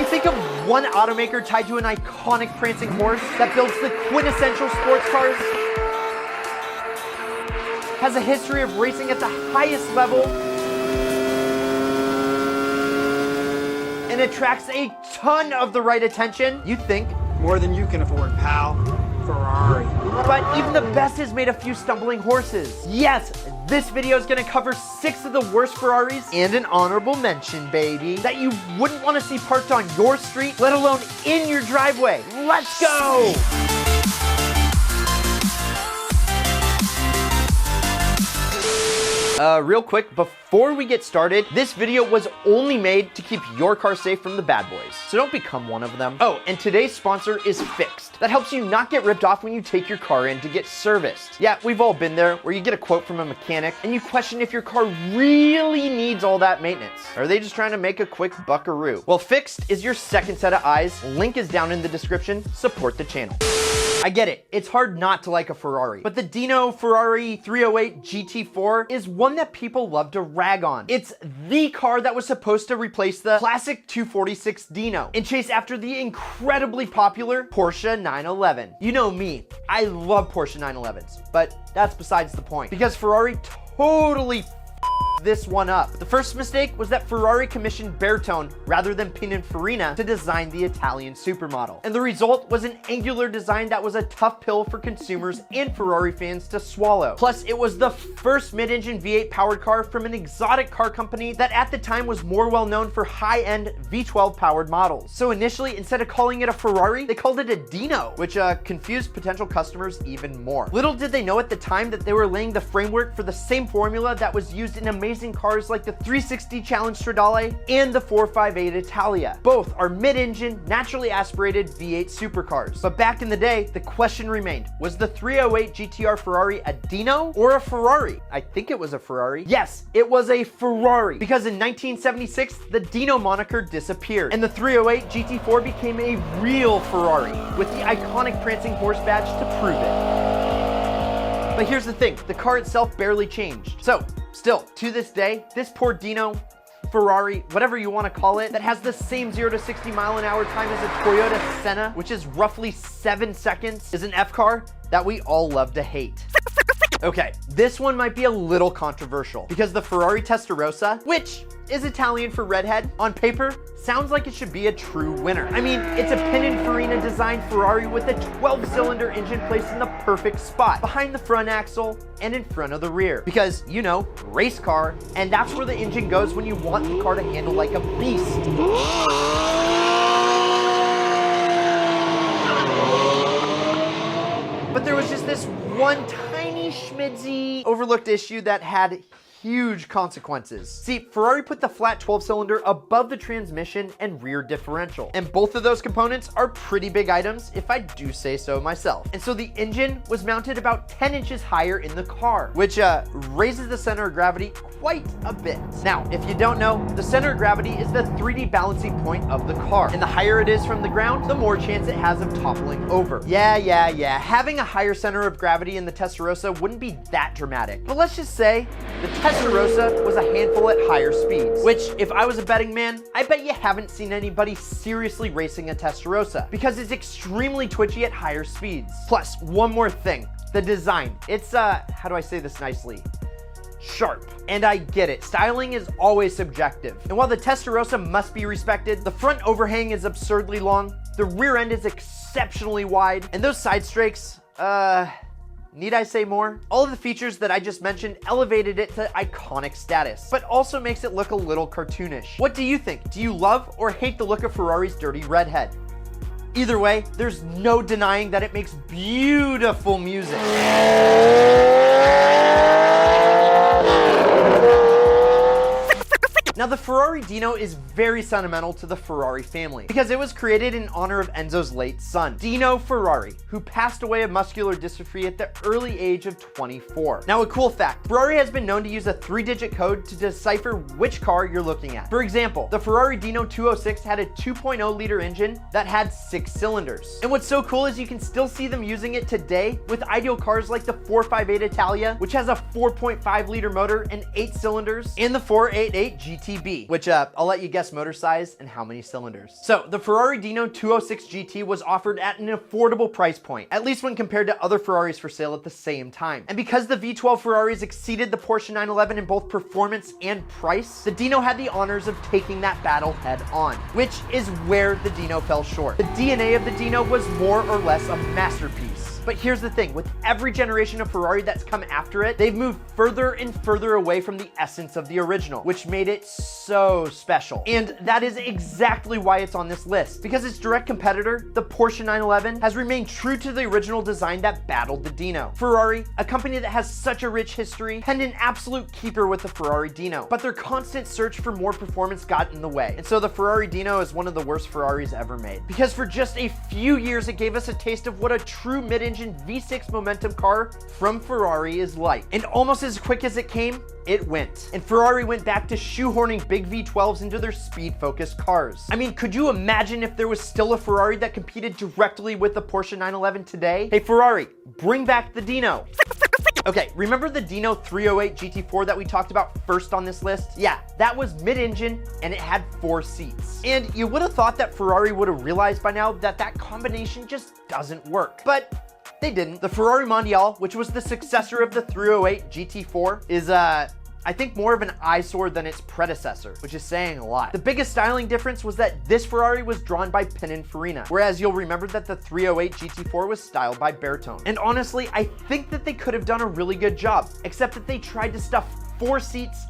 you think of one automaker tied to an iconic prancing horse that builds the quintessential sports cars, has a history of racing at the highest level, and attracts a ton of the right attention, you'd think, more than you can afford, pal. Ferrari. But even the best has made a few stumbling horses. Yes, this video is gonna cover 6 of the worst Ferraris and an honorable mention, baby, that you wouldn't wanna see parked on your street, let alone in your driveway. Let's go! Real quick, before we get started, this video was only made to keep your car safe from the bad boys, so don't become one of them. Oh, and today's sponsor is Fixed. That helps you not get ripped off when you take your car in to get serviced. Yeah, we've all been there, where you get a quote from a mechanic and you question if your car really needs all that maintenance. Or are they just trying to make a quick buckaroo? Well, Fixed is your second set of eyes. Link is down in the description. Support the channel. I get it, it's hard not to like a Ferrari, but the Dino Ferrari 308 GT4 is one that people love to rag on. It's the car that was supposed to replace the classic 246 Dino and chase after the incredibly popular Porsche 911. You know me, I love Porsche 911s, but that's besides the point, because Ferrari totally this one up. The first mistake was that Ferrari commissioned Bertone rather than Pininfarina to design the Italian supermodel. And the result was an angular design that was a tough pill for consumers and Ferrari fans to swallow. Plus, it was the first mid-engine V8 powered car from an exotic car company that at the time was more well known for high-end V12 powered models. So initially, instead of calling it a Ferrari, they called it a Dino, which confused potential customers even more. Little did they know at the time that they were laying the framework for the same formula that was used in amazing cars like the 360 Challenge Stradale and the 458 Italia. Both are mid-engine, naturally aspirated V8 supercars. But back in the day, the question remained, was the 308 GTR Ferrari a Dino or a Ferrari? I think it was a Ferrari. Yes, it was a Ferrari, because in 1976, the Dino moniker disappeared, and the 308 GT4 became a real Ferrari, with the iconic prancing horse badge to prove it. But here's the thing, the car itself barely changed. So, still, to this day, this poor Dino, Ferrari, whatever you want to call it, that has the same 0 to 60 mile an hour time as a Toyota Senna, which is roughly 7 seconds, is an F car that we all love to hate. Okay, this one might be a little controversial, because the Ferrari Testarossa, which is Italian for redhead, on paper, sounds like it should be a true winner. I mean, it's a Pininfarina designed Ferrari with a 12-cylinder engine placed in the perfect spot, behind the front axle and in front of the rear. Because, you know, race car, and that's where the engine goes when you want the car to handle like a beast. But there was just this one tiny schmidzy overlooked issue that had huge consequences. See, Ferrari put the flat 12-cylinder above the transmission and rear differential, and both of those components are pretty big items, if I do say so myself. And so the engine was mounted about 10 inches higher in the car, which raises the center of gravity quite a bit. Now, if you don't know, the center of gravity is the 3D balancing point of the car, and the higher it is from the ground, the more chance it has of toppling over. Yeah, having a higher center of gravity in the Testarossa wouldn't be that dramatic, but let's just say the Testarossa was a handful at higher speeds, which, if I was a betting man, I bet you haven't seen anybody seriously racing a Testarossa, because it's extremely twitchy at higher speeds. Plus, one more thing, the design. It's, how do I say this nicely? Sharp. And I get it, styling is always subjective. And while the Testarossa must be respected, the front overhang is absurdly long, the rear end is exceptionally wide, and those side strakes, need I say more? All of the features that I just mentioned elevated it to iconic status, but also makes it look a little cartoonish. What do you think? Do you love or hate the look of Ferrari's dirty redhead? Either way, there's no denying that it makes beautiful music. Now, the Ferrari Dino is very sentimental to the Ferrari family because it was created in honor of Enzo's late son, Dino Ferrari, who passed away of muscular dystrophy at the early age of 24. Now, a cool fact, Ferrari has been known to use a 3-digit code to decipher which car you're looking at. For example, the Ferrari Dino 206 had a 2.0 liter engine that had 6 cylinders. And what's so cool is you can still see them using it today with ideal cars like the 458 Italia, which has a 4.5 liter motor and 8 cylinders, and the 488 GT GTB, which I'll let you guess motor size and how many cylinders. So the Ferrari Dino 206 GT was offered at an affordable price point, at least when compared to other Ferraris for sale at the same time. And because the V12 Ferraris exceeded the Porsche 911 in both performance and price, the Dino had the honors of taking that battle head on, which is where the Dino fell short. The DNA of the Dino was more or less a masterpiece. But here's the thing, with every generation of Ferrari that's come after it, they've moved further and further away from the essence of the original, which made it so special. And that is exactly why it's on this list, because its direct competitor, the Porsche 911, has remained true to the original design that battled the Dino. Ferrari, a company that has such a rich history, penned an absolute keeper with the Ferrari Dino, but their constant search for more performance got in the way. And so the Ferrari Dino is one of the worst Ferraris ever made, because for just a few years, it gave us a taste of what a true mid-engine V6 momentum car from Ferrari is like. And almost as quick as it came, it went. And Ferrari went back to shoehorning big V12s into their speed-focused cars. I mean, could you imagine if there was still a Ferrari that competed directly with the Porsche 911 today? Hey Ferrari, bring back the Dino. Okay, remember the Dino 308 GT4 that we talked about first on this list? Yeah, that was mid-engine and it had 4 seats. And you would have thought that Ferrari would have realized by now that that combination just doesn't work. But they didn't. The Ferrari Mondial, which was the successor of the 308 GT4, is I think more of an eyesore than its predecessor, which is saying a lot. The biggest styling difference was that this Ferrari was drawn by Pininfarina, whereas you'll remember that the 308 GT4 was styled by Bertone. And honestly, I think that they could have done a really good job, except that they tried to stuff 4 seats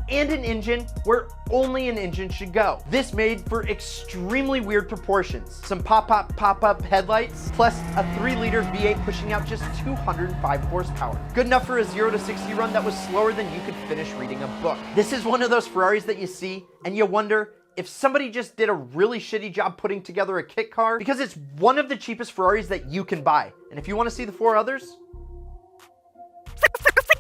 and an engine where only an engine should go. This made for extremely weird proportions. Some pop-up headlights, plus a 3-liter V8 pushing out just 205 horsepower. Good enough for a 0 to 60 run that was slower than you could finish reading a book. This is one of those Ferraris that you see and you wonder if somebody just did a really shitty job putting together a kit car, because it's one of the cheapest Ferraris that you can buy. And if you want to see the 4 others,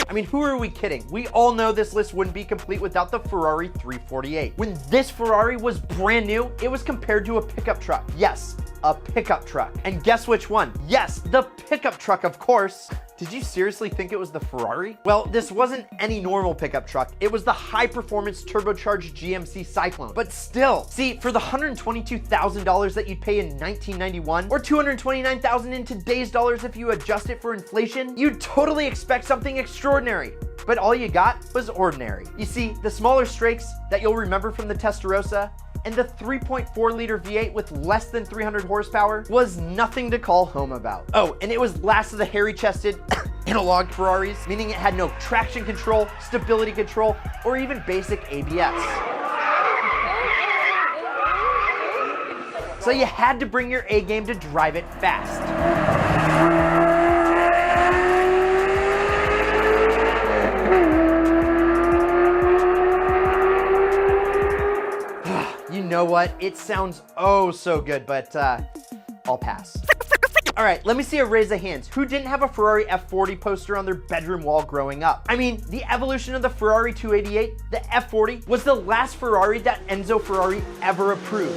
I mean, who are we kidding? We all know this list wouldn't be complete without the Ferrari 348. When this Ferrari was brand new, it was compared to a pickup truck. Yes, a pickup truck. And guess which one? Yes, the pickup truck, of course. Did you seriously think it was the Ferrari? Well, this wasn't any normal pickup truck. It was the high-performance turbocharged GMC Cyclone. But still, see, for the $122,000 that you'd pay in 1991, or $229,000 in today's dollars if you adjust it for inflation, you'd totally expect something extraordinary. But all you got was ordinary. You see, the smaller strakes that you'll remember from the Testarossa and the 3.4-liter V8 with less than 300 horsepower was nothing to call home about. Oh, and it was last of the hairy-chested analog Ferraris, meaning it had no traction control, stability control, or even basic ABS. So you had to bring your A game to drive it fast. You know what? It sounds oh so good, but I'll pass. All right, let me see a raise of hands. Who didn't have a Ferrari F40 poster on their bedroom wall growing up? I mean, the evolution of the Ferrari 288, the F40, was the last Ferrari that Enzo Ferrari ever approved.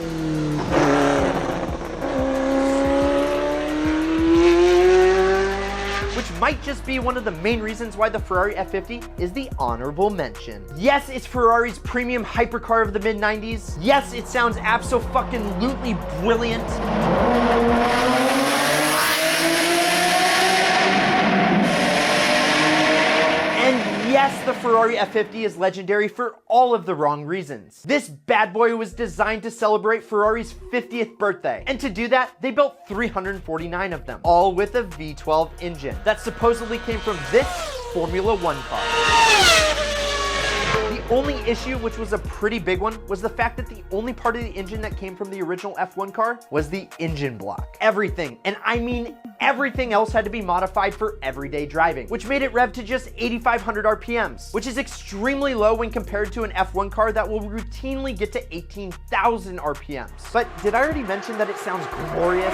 Which might just be one of the main reasons why the Ferrari F50 is the honorable mention. Yes, it's Ferrari's premium hypercar of the mid-90s. Yes, it sounds abso-fucking-lutely brilliant. And yes, the Ferrari F50 is legendary for all of the wrong reasons. This bad boy was designed to celebrate Ferrari's 50th birthday. And to do that, they built 349 of them, all with a V12 engine that supposedly came from this Formula One car. The only issue, which was a pretty big one, was the fact that the only part of the engine that came from the original F1 car was the engine block. Everything, and I mean everything else, had to be modified for everyday driving, which made it rev to just 8,500 RPMs, which is extremely low when compared to an F1 car that will routinely get to 18,000 RPMs. But did I already mention that it sounds glorious?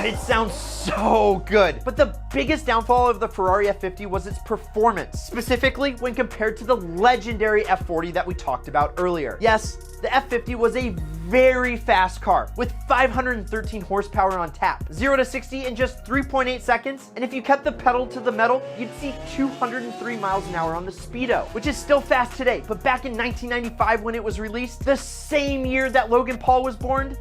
It sounds so good. But the biggest downfall of the Ferrari F50 was its performance, specifically when compared to the legendary F40 that we talked about earlier. Yes, the F50 was a very fast car with 513 horsepower on tap, 0 to 60 in just 3.8 seconds, and if you kept the pedal to the metal, you'd see 203 miles an hour on the speedo, which is still fast today, but back in 1995 when it was released, the same year that Logan Paul was born,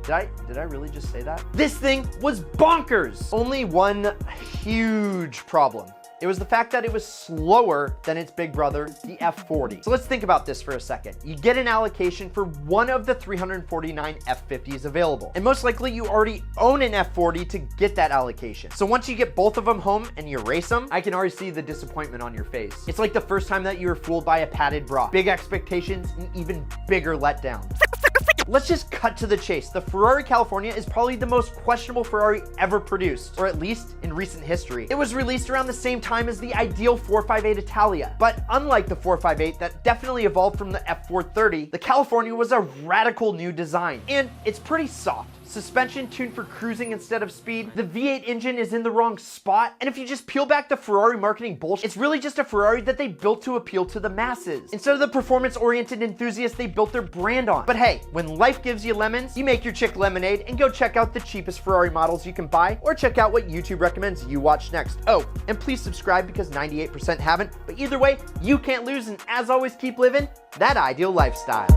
did I really just say that? This thing was bonkers! Only one huge problem. It was the fact that it was slower than its big brother, the F40. So let's think about this for a second. You get an allocation for one of the 349 F50s available. And most likely you already own an F40 to get that allocation. So once you get both of them home and you race them, I can already see the disappointment on your face. It's like the first time that you were fooled by a padded bra. Big expectations and even bigger letdown. Let's just cut to the chase. The Ferrari California is probably the most questionable Ferrari ever produced, or at least in recent history. It was released around the same time as the ideal 458 Italia, but unlike the 458 that definitely evolved from the F430, the California was a radical new design, and it's pretty soft. Suspension tuned for cruising instead of speed. The V8 engine is in the wrong spot. And if you just peel back the Ferrari marketing bullshit, it's really just a Ferrari that they built to appeal to the masses, instead of the performance-oriented enthusiasts they built their brand on. But hey, when life gives you lemons, you make your chick lemonade and go check out the cheapest Ferrari models you can buy, or check out what YouTube recommends you watch next. Oh, and please subscribe because 98% haven't. But either way, you can't lose, and as always, keep living that ideal lifestyle.